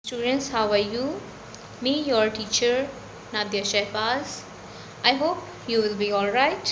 Students, how are you? Me, your teacher, Nadia Shehbaz. I hope you will be all right.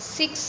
6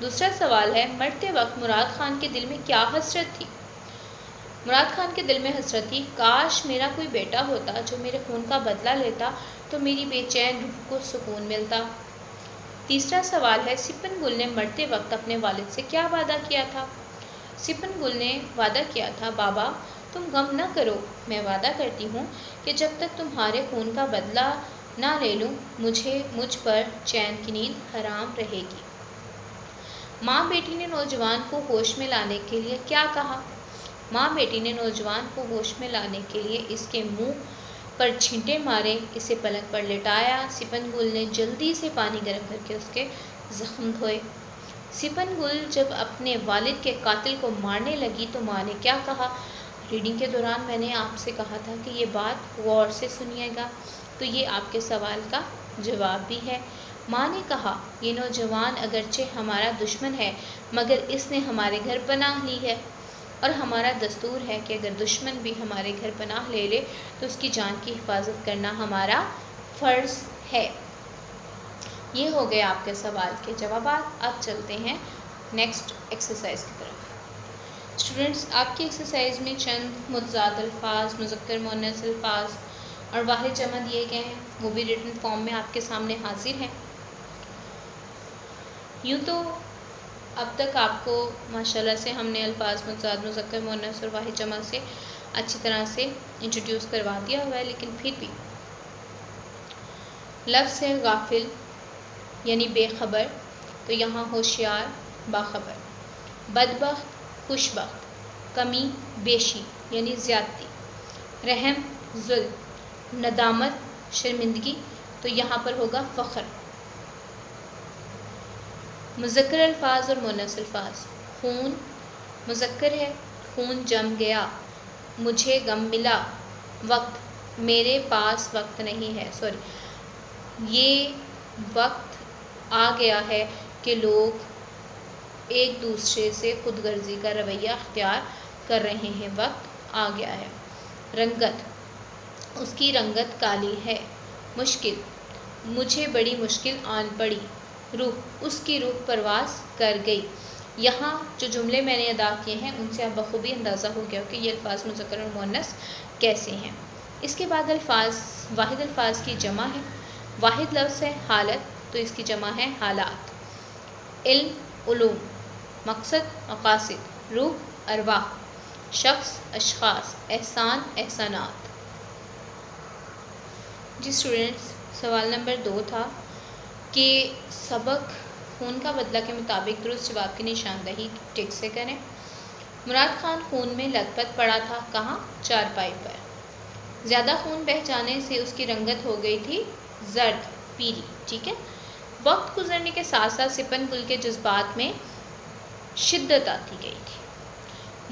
دوسرا سوال ہے مرتے وقت مراد خان کے دل میں کیا حسرت تھی؟ مراد خان کے دل میں حسرت تھی کاش میرا کوئی بیٹا ہوتا جو میرے خون کا بدلہ لیتا تو میری بے چین روح کو سکون ملتا۔ تیسرا سوال ہے سپن گل نے مرتے وقت اپنے والد سے کیا وعدہ کیا تھا؟ سپن گل نے وعدہ کیا تھا بابا تم غم نہ کرو، میں وعدہ کرتی ہوں کہ جب تک تمہارے خون کا بدلہ نہ لے لوں مجھ پر چین کی نیند حرام رہے گی۔ ماں بیٹی نے نوجوان کو ہوش میں لانے کے لیے کیا کہا؟ ماں بیٹی نے نوجوان کو ہوش میں لانے کے لیے اس کے منہ پر چھینٹے مارے، اسے پلنگ پر لٹایا۔ سپن گل نے جلدی سے پانی گرم کر کے اس کے زخم دھوئے۔ سپن گل جب اپنے والد کے قاتل کو مارنے لگی تو ماں نے کیا کہا؟ ریڈنگ کے دوران میں نے آپ سے کہا تھا کہ یہ بات غور سے سنیے گا، تو یہ آپ کے سوال کا جواب بھی ہے۔ ماں نے کہا یہ نوجوان اگرچہ ہمارا دشمن ہے مگر اس نے ہمارے گھر پناہ لی ہے، اور ہمارا دستور ہے کہ اگر دشمن بھی ہمارے گھر پناہ لے لے تو اس کی جان کی حفاظت کرنا ہمارا فرض ہے۔ یہ ہو گئے آپ کے سوال کے جوابات۔ اب چلتے ہیں نیکسٹ ایکسرسائز کی طرف۔ اسٹوڈنٹس آپ کی ایکسرسائز میں چند متضاد الفاظ، مذکر مؤنث الفاظ اور واحد جمع دیے گئے ہیں، وہ بھی ریٹن فارم میں آپ کے سامنے حاضر ہیں۔ یوں تو اب تک آپ کو ماشاءاللہ سے ہم نے الفاظ متضاد، مذکر مؤنث اور واحد جمع سے اچھی طرح سے انٹروڈیوس کروا دیا ہوا ہے، لیکن پھر بھی لفظ ہے غافل یعنی بے خبر، تو یہاں ہوشیار باخبر، بدبخت خوش بخت، کمی بیشی یعنی زیادتی، رحم ظلم، ندامت شرمندگی، تو یہاں پر ہوگا فخر۔ مذکر الفاظ اور مؤنث الفاظ، خون مذکر ہے، خون جم گیا، مجھے غم ملا، وقت میرے پاس وقت نہیں ہے، یہ وقت آ گیا ہے کہ لوگ ایک دوسرے سے خود غرضی کا رویہ اختیار کر رہے ہیں، وقت آ گیا ہے۔ رنگت، اس کی رنگت کالی ہے۔ مشکل، مجھے بڑی مشکل آن پڑی۔ روح، اس کی روح پرواز کر گئی۔ یہاں جو جملے میں نے ادا کیے ہیں ان سے آپ بخوبی اندازہ ہو گیا کہ یہ الفاظ مذکر اور مؤنث کیسے ہیں۔ اس کے بعد واحد الفاظ کی جمع ہے۔ واحد لفظ ہے حالت، تو اس کی جمع ہے حالات۔ علم علوم، مقصد مقاصد، روح ارواح، شخص اشخاص، احسان احسانات۔ جی اسٹوڈنٹس، سوال نمبر 2 تھا کہ سبق خون کا بدلہ کے مطابق درست جواب کی نشاندہی ٹک سے کریں۔ مراد خان خون میں لت پت پڑا تھا، کہاں؟ چارپائی پر۔ زیادہ خون بہہ جانے سے اس کی رنگت ہو گئی تھی زرد پیلی، ٹھیک ہے۔ وقت گزرنے کے ساتھ ساتھ سپن گل کے جذبات میں شدت آتی گئی تھی۔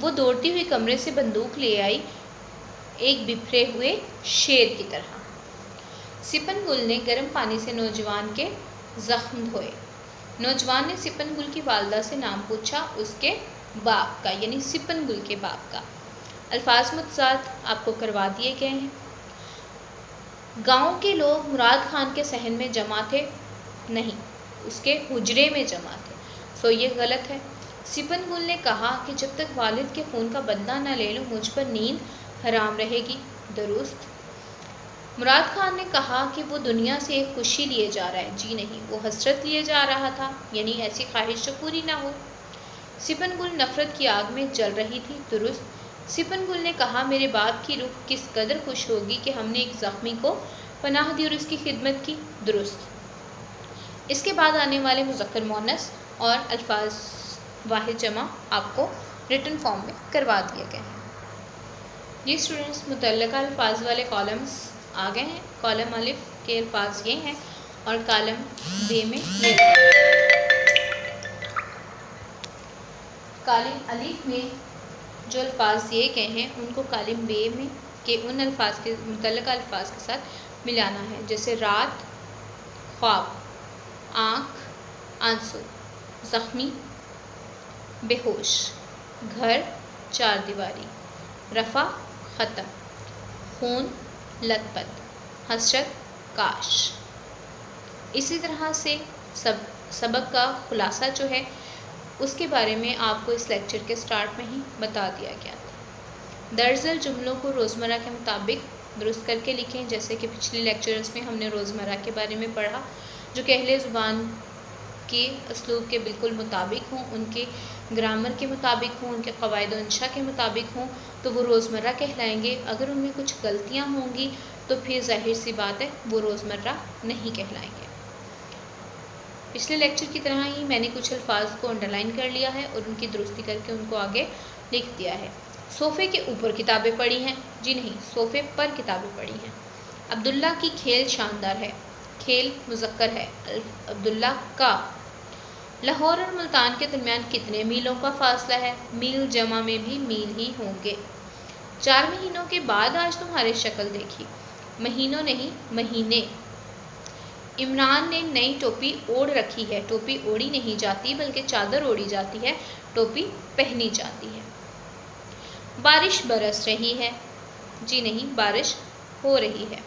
وہ دوڑتی ہوئی کمرے سے بندوق لے آئی، ایک بپھرے ہوئے شیر کی طرح۔ سپن گل نے گرم پانی سے نوجوان کے زخم دھوئے۔ نوجوان نے سپن گل کی والدہ سے نام پوچھا، اس کے باپ کا، یعنی سپن گل کے باپ کا۔ الفاظ متضاد آپ کو کروا دیے گئے ہیں۔ گاؤں کے لوگ مراد خان کے صحن میں جمع تھے، نہیں، اس کے حجرے میں جمع تھے، یہ غلط ہے۔ سپن گل نے کہا کہ جب تک والد کے خون کا بدلہ نہ لے لوں مجھ پر نیند حرام رہے گی، درست۔ مراد خان نے کہا کہ وہ دنیا سے ایک خوشی لیے جا رہا ہے، جی نہیں، وہ حسرت لیے جا رہا تھا، یعنی ایسی خواہش جو پوری نہ ہو۔ سپن گل نفرت کی آگ میں جل رہی تھی، درست۔ سپن گل نے کہا میرے باپ کی روح کس قدر خوش ہوگی کہ ہم نے ایک زخمی کو پناہ دی اور اس کی خدمت کی، درست۔ اس کے بعد آنے والے مذکر مؤنث اور الفاظ واحد جمع آپ کو ریٹن فارم میں کروا دیے گئے ہیں۔ یہ اسٹوڈنٹس متعلقہ الفاظ والے کالمز آ گئے ہیں۔ کالم الف کے الفاظ یہ ہیں اور کالم بے میں یہ کالم الف میں جو الفاظ دیے گئے ہیں ان کو کالم بے میں کے ان الفاظ کے متعلقہ الفاظ کے ساتھ ملانا ہے، جیسے رات خواب، آنکھ آنسو، زخمی بے ہوش، گھر چار دیواری، رفع ختم، خون لت پت، حسرت کاش۔ اسی طرح سے سبق کا خلاصہ جو ہے اس کے بارے میں آپ کو اس لیکچر کے سٹارٹ میں ہی بتا دیا گیا تھا۔ دراصل جملوں کو روزمرہ کے مطابق درست کر کے لکھیں، جیسے کہ پچھلے لیکچرز میں ہم نے روزمرہ کے بارے میں پڑھا، جو کہ اہل زبان کے اسلوب کے بالکل مطابق ہوں، ان کے گرامر کے مطابق ہوں، ان کے قواعد و انشاء کے مطابق ہوں، تو وہ روزمرہ کہلائیں گے۔ اگر ان میں کچھ غلطیاں ہوں گی تو پھر ظاہر سی بات ہے وہ روزمرہ نہیں کہلائیں گے۔ پچھلے لیکچر کی طرح ہی میں نے کچھ الفاظ کو انڈرلائن کر لیا ہے اور ان کی درستی کر کے ان کو آگے لکھ دیا ہے۔ صوفے کے اوپر کتابیں پڑھی ہیں؟ جی نہیں، صوفے پر کتابیں پڑھی ہیں۔ عبداللہ کی کھیل شاندار ہے، کھیل مذکر ہے، عبداللہ کا۔ لاہور اور ملتان کے درمیان کتنے میلوں کا فاصلہ ہے؟ میل جمع میں بھی میل ہی ہوں گے۔ 4 مہینوں کے بعد آج تمہاری شکل دیکھی۔ مہینوں نہیں، مہینے۔ عمران نے نئی ٹوپی اوڑھ رکھی ہے۔ ٹوپی اوڑھی نہیں جاتی بلکہ چادر اوڑھی جاتی ہے، ٹوپی پہنی جاتی ہے۔ بارش برس رہی ہے؟ جی نہیں، بارش ہو رہی ہے۔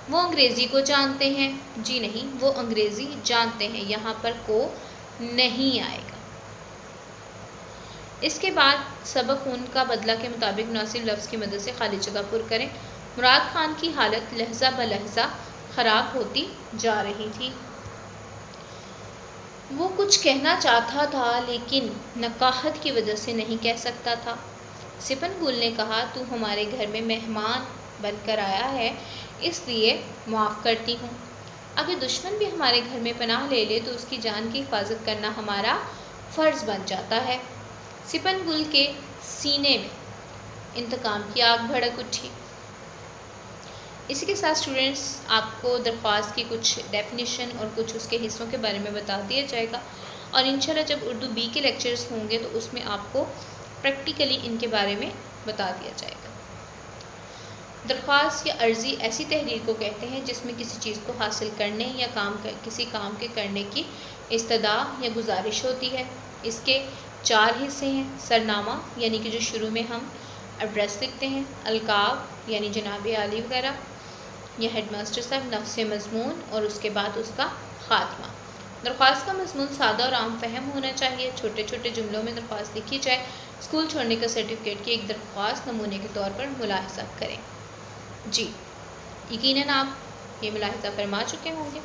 وہ انگریزی کو جانتے ہیں؟ جی نہیں، وہ انگریزی جانتے ہیں۔ یہاں پر کو نہیں آئے گا۔ اس کے بعد سبق ان کا بدلہ کے مطابق مناسب لفظ کی مدد سے خالی جگہ پر کریں۔ مراد خان کی حالت لحظہ بلحظہ خراب ہوتی جا رہی تھی۔ وہ کچھ کہنا چاہتا تھا لیکن نقاہت کی وجہ سے نہیں کہہ سکتا تھا۔ سپن گل نے کہا، تو ہمارے گھر میں مہمان بن کر آیا ہے، اس لیے معاف کرتی ہوں۔ اگر دشمن بھی ہمارے گھر میں پناہ لے لے تو اس کی جان کی حفاظت کرنا ہمارا فرض بن جاتا ہے۔ سپن گل کے سینے میں انتقام کی آگ بھڑک اٹھی۔ اسی کے ساتھ اسٹوڈنٹس آپ کو درخواست کی کچھ ڈیفینیشن اور کچھ اس کے حصوں کے بارے میں بتا دیا جائے گا، اور انشاءاللہ جب اردو بی کے لیکچرز ہوں گے تو اس میں آپ کو پریکٹیکلی ان کے بارے میں بتا دیا جائے گا۔ درخواست یا عرضی ایسی تحریر کو کہتے ہیں جس میں کسی چیز کو حاصل کرنے یا کسی کام کے کرنے کی استدعا یا گزارش ہوتی ہے۔ اس کے 4 حصے ہیں: سرنامہ یعنی کہ جو شروع میں ہم ایڈریس لکھتے ہیں، القاب یعنی جناب عالی وغیرہ یا ہیڈ ماسٹر صاحب، نفس مضمون اور اس کے بعد اس کا خاتمہ۔ درخواست کا مضمون سادہ اور عام فہم ہونا چاہیے۔ چھوٹے چھوٹے جملوں میں درخواست لکھی جائے۔ اسکول چھوڑنے کا سرٹیفکیٹ کی ایک درخواست نمونے کے طور پر ملاحظہ کریں۔ جی یقیناً آپ یہ ملاحظہ فرما چکے ہوں گے۔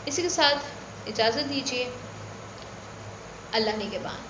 اسی کے ساتھ اجازت دیجیے، اللہ نگہبان۔